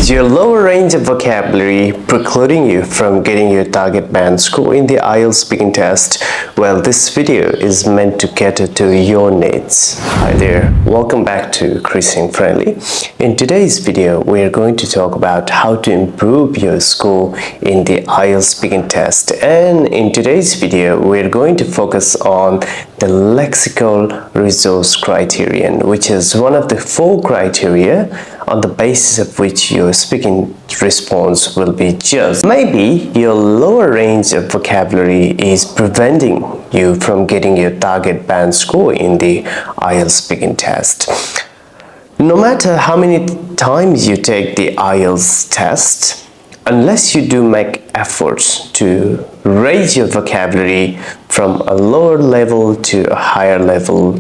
Is your lower range of vocabulary precluding you from getting your target band score in the IELTS speaking test? Well, this video is meant to cater to your needs. Hi there, welcome back to Fluently. In today's video, we are going to talk about how to improve your score in the IELTS speaking test. And in today's video, we are going to focus on the lexical resource criterion, which is one of the 4 criteria on the basis of which your speaking response will be judged. Maybe your lower range of vocabulary is preventing you from getting your target band score in the IELTS speaking test. No matter how many times you take the IELTS test, unless you do make efforts to raise your vocabulary from a lower level to a higher level,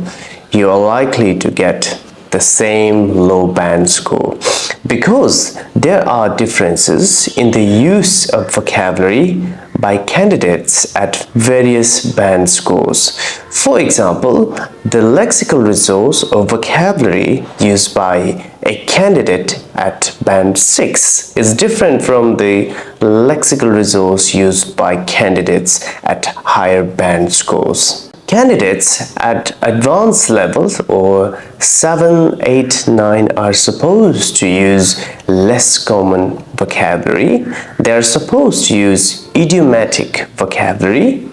you are likely to get the same low band score, because there are differences in the use of vocabulary by candidates at various band scores. For example, the lexical resource or vocabulary used by a candidate at band 6 is different from the lexical resource used by candidates at higher band scores. Candidates at advanced levels or 7, 8, 9 are supposed to use less common vocabulary. They are supposed to use idiomatic vocabulary,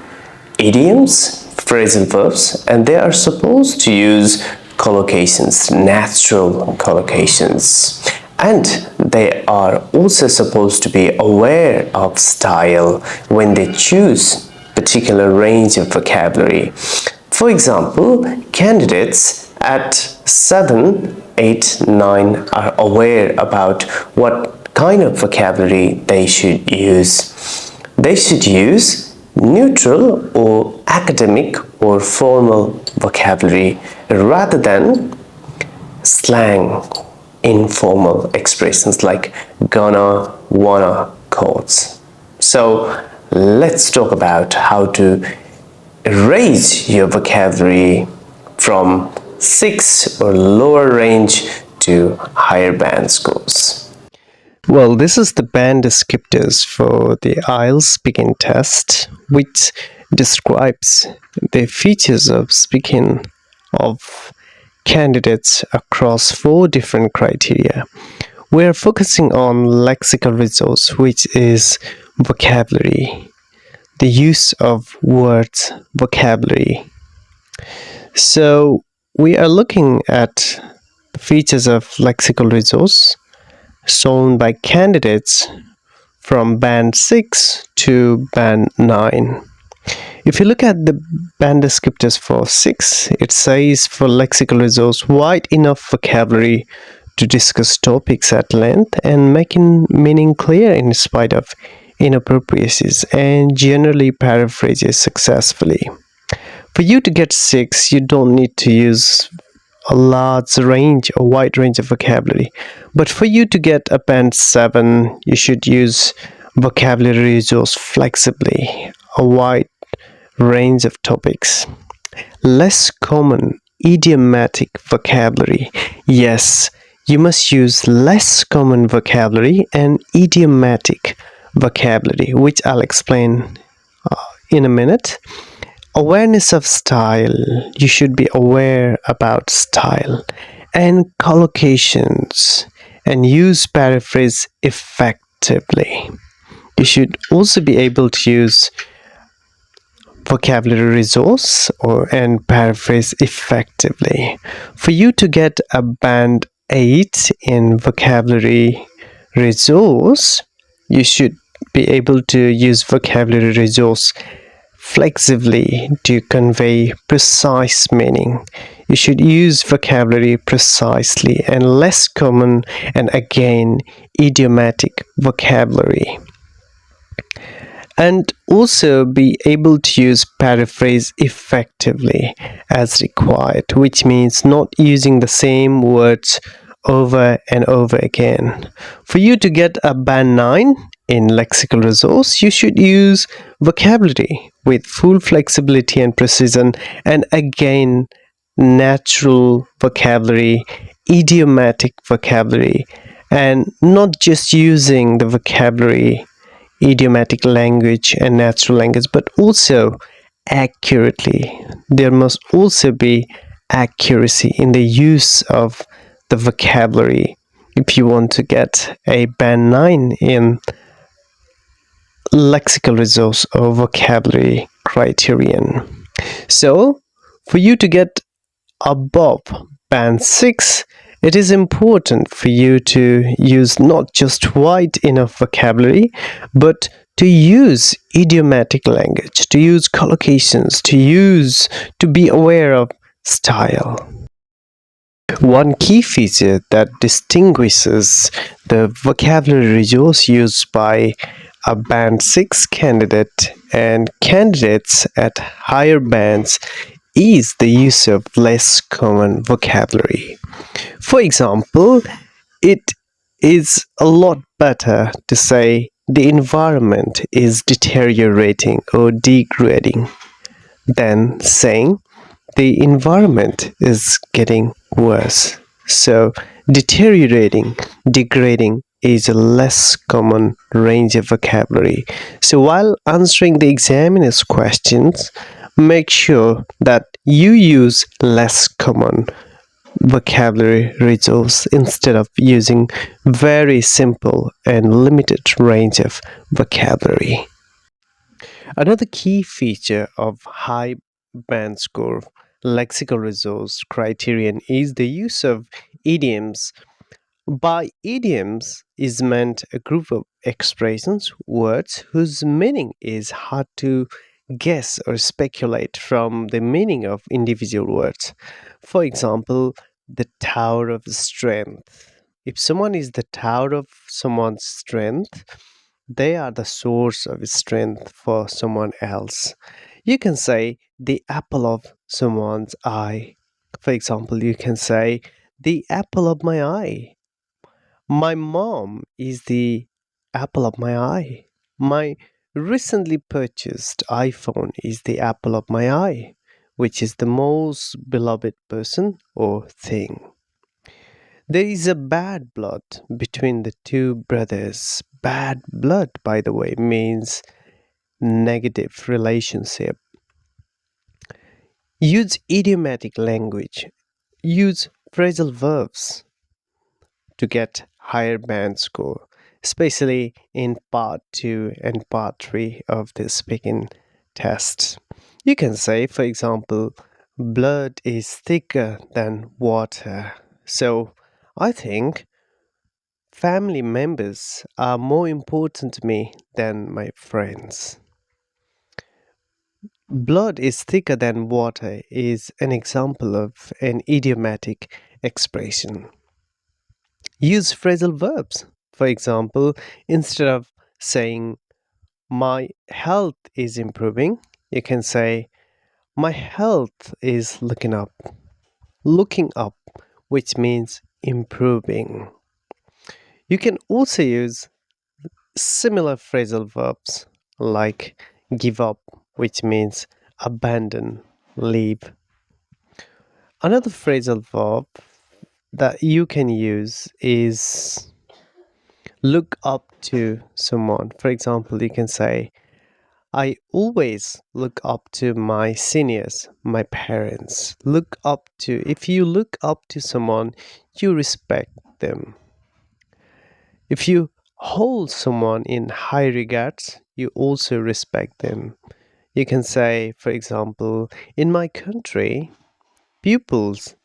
idioms, phrasal verbs, and they are supposed to use collocations, natural collocations. And they are also supposed to be aware of style when they choose particular range of vocabulary. For example, candidates at 7, 8, 9 are aware about what kind of vocabulary they should use. They should use neutral or academic or formal vocabulary rather than slang, informal expressions like gonna, wanna quotes. So let's talk about how to raise your vocabulary from 6 or lower range to higher band scores. Well, this is the band descriptors for the IELTS speaking test, which describes the features of speaking of candidates across 4 different criteria. We are focusing on lexical resource, which is vocabulary, the use of words, vocabulary. So we are looking at the features of lexical resource shown by candidates from band 6 to band 9. If you look at the band descriptors for 6, it says for lexical resource, wide enough vocabulary to discuss topics at length and making meaning clear in spite of inappropriacies, and generally paraphrases successfully. For you to get 6, you don't need to use a wide range of vocabulary. But for you to get a band 7, you should use vocabulary resource flexibly, a wide range of topics. Less common idiomatic vocabulary. Yes, you must use less common vocabulary and idiomatic vocabulary, which I'll explain in a minute. Awareness of style. You should be aware about style and collocations and use paraphrase effectively. You should also be able to use vocabulary resource and paraphrase effectively. For you to get a band 8 in vocabulary resource, you should be able to use vocabulary resource flexibly to convey precise meaning. You should use vocabulary precisely and less common and again idiomatic vocabulary. And also be able to use paraphrase effectively as required, which means not using the same words over and over again. For you to get a band 9 in lexical resource, you should use vocabulary with full flexibility and precision, and again natural vocabulary, idiomatic vocabulary, and not just using the vocabulary, idiomatic language, and natural language, but also accurately. There must also be accuracy in the use of the vocabulary if you want to get a band 9 in lexical resource or vocabulary criterion. So, for you to get above band 6, it is important for you to use not just wide enough vocabulary, but to use idiomatic language, to use collocations, to be aware of style. One key feature that distinguishes the vocabulary resource used by a band 6 candidate and candidates at higher bands is the use of less common vocabulary. For example, it is a lot better to say the environment is deteriorating or degrading than saying the environment is getting worse. So, deteriorating, degrading is a less common range of vocabulary. So, while answering the examiner's questions, make sure that you use less common vocabulary resource instead of using very simple and limited range of vocabulary. Another key feature of high band score lexical resource criterion is the use of idioms. By idioms is meant a group of expressions, words whose meaning is hard to guess or speculate from the meaning of individual words. For example, the tower of strength. If someone is the tower of someone's strength, they are the source of strength for someone else. You can say the apple of someone's eye. For example, you can say the apple of my eye. My mom is the apple of my eye. My recently purchased iPhone is the apple of my eye, which is the most beloved person or thing. There is a bad blood between the two brothers. Bad blood, by the way, means negative relationship. Use idiomatic language. Use phrasal verbs to get higher band score, especially in part 2 and part 3 of the speaking test. You can say, for example, blood is thicker than water. So I think family members are more important to me than my friends. Blood is thicker than water is an example of an idiomatic expression. Use phrasal verbs. For example, instead of saying, my health is improving, you can say, my health is looking up. Looking up, which means improving. You can also use similar phrasal verbs like give up, which means abandon, leave. Another phrasal verb that you can use is look up to someone. For example, you can say, I always look up to my seniors, my parents. Look up to, if you look up to someone, you respect them. If you hold someone in high regards, you also respect them. You can say, for example, in my country, pupils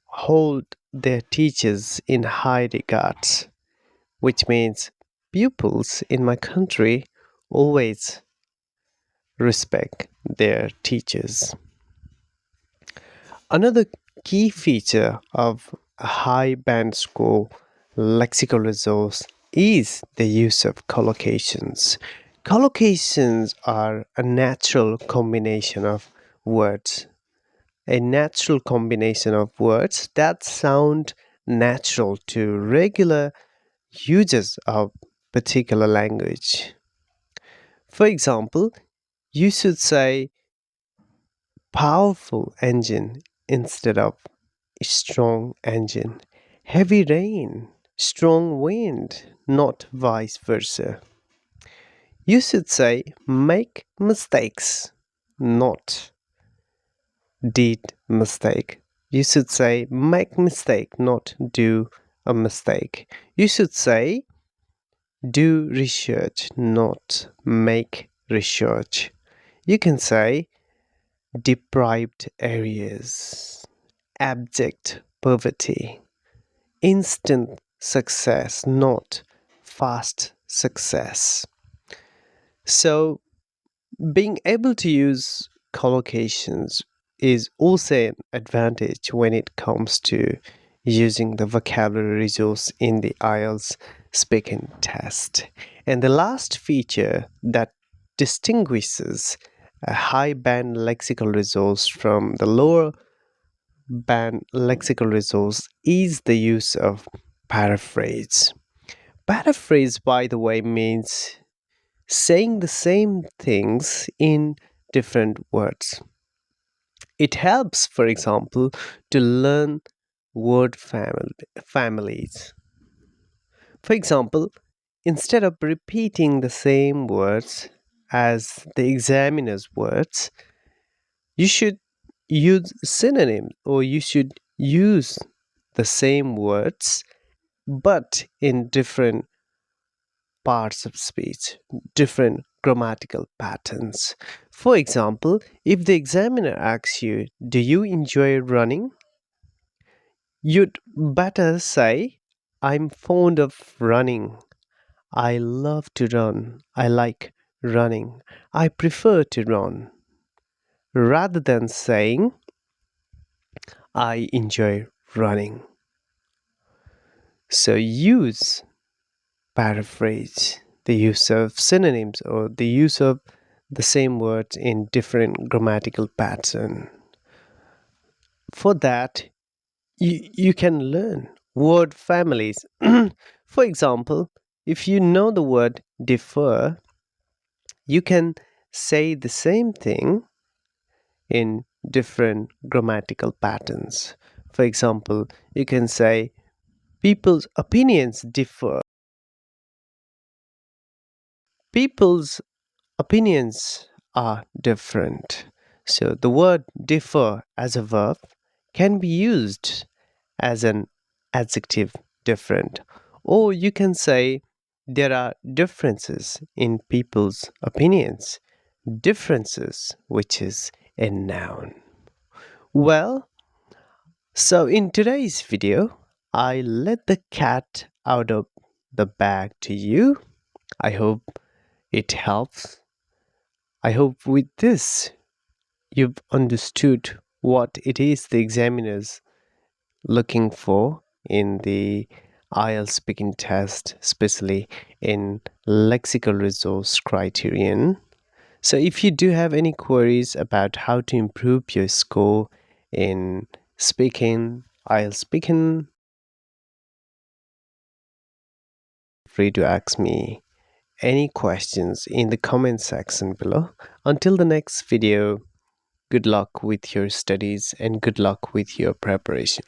hold their teachers in high regards, which means pupils in my country always respect their teachers. Another key feature of a high band score lexical resource is the use of collocations. Collocations are a natural combination of words. A natural combination of words that sound natural to regular users of particular language. For example, you should say powerful engine instead of strong engine. Heavy rain strong wind, not vice versa. You should say make mistakes, not did mistake. You should say make mistake, not do a mistake. You should say do research, not make research. You can say deprived areas, abject poverty, instant success, not fast success. So, being able to use collocations is also an advantage when it comes to using the vocabulary resource in the IELTS speaking test. And the last feature that distinguishes a high band lexical resource from the lower band lexical resource is the use of paraphrase. Paraphrase, by the way, means saying the same things in different words. It helps, for example, to learn word families. For example, instead of repeating the same words as the examiner's words, you should use synonyms, or you should use the same words but in different parts of speech, different grammatical patterns. For example, if the examiner asks you, do you enjoy running? You'd better say, I'm fond of running. I love to run. I like running. I prefer to run. Rather than saying, I enjoy running. So use paraphrase, the use of synonyms or the use of the same words in different grammatical pattern. For that, you can learn word families. For example, if you know the word defer, you can say the same thing in different grammatical patterns. For example, you can say people's opinions differ. People's opinions are different. So the word differ as a verb can be used as an adjective different. Or you can say there are differences in people's opinions. Differences, which is a noun. Well, so in today's video, I let the cat out of the bag to you. I hope it helps. I hope with this you've understood what it is the examiners looking for in the IELTS speaking test, especially in lexical resource criterion. So if you do have any queries about how to improve your score in speaking, IELTS speaking, free to ask me any questions in the comment section below. Until the next video, good luck with your studies and good luck with your preparation.